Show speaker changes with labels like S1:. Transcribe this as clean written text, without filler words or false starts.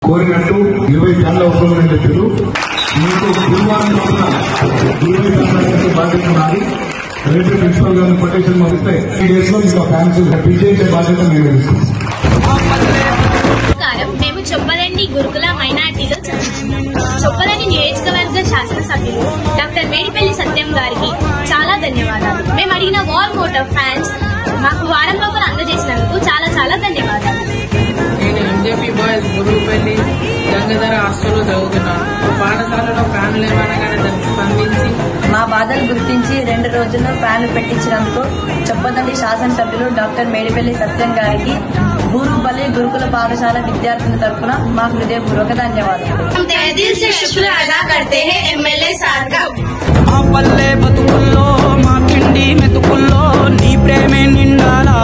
S1: కోరినట్టు 20 ఫ్యాన్లు అవసరమని చెప్పారు. మీకు గురువారం రోజున 20 ఫ్యాన్ల బాధ్యత ఉన్నది. రేపు ప్రిన్సిపల్ గారిని కొటేషన్ పంపిస్తే ఈ డేస్ లో మీకు ఫ్యాన్స్ విజయించే బాధ్యత మేము తీసుకుంటాం.
S2: మేము చొప్పదండి గురుకుల మైనార్టీలో చొప్పదండి నియోజకవర్గ శాసనసభ్యులు డాక్టర్ మేడిపల్లి సత్యం గారికి చాలా ధన్యవాదాలు. మేము అడిగిన వార్ మోటార్ ఫ్యాన్స్ మాకు వారం లోపల అందజేసినందుకు చాలా చాలా ధన్యవాదాలు.
S3: నేను ఎంజేపీ బాయ్స్ గురుపల్లి గంగాధర హాస్టల్లో చదువుతున్నాను. పాఠశాలలో ఫ్యాన్లు ఏమనగానే దానికి స్పందించి
S4: మా బాధలు గుర్తించి 2 రోజుల్లో ఫ్యాన్లు పెట్టించినందుకు చొప్పదండి శాసనసభ్యులు డాక్టర్ మేడిపల్లి సత్యం గారికి గురుపల్లి గురుకుల పాఠశాల విద్యార్థుల తరఫున మా హృదయపూర్వక ధన్యవాదాలు.
S5: మా పల్లె బతుకుల్లో మా పిండి మెతుకుల్లో నీ ప్రేమే నిండాలా.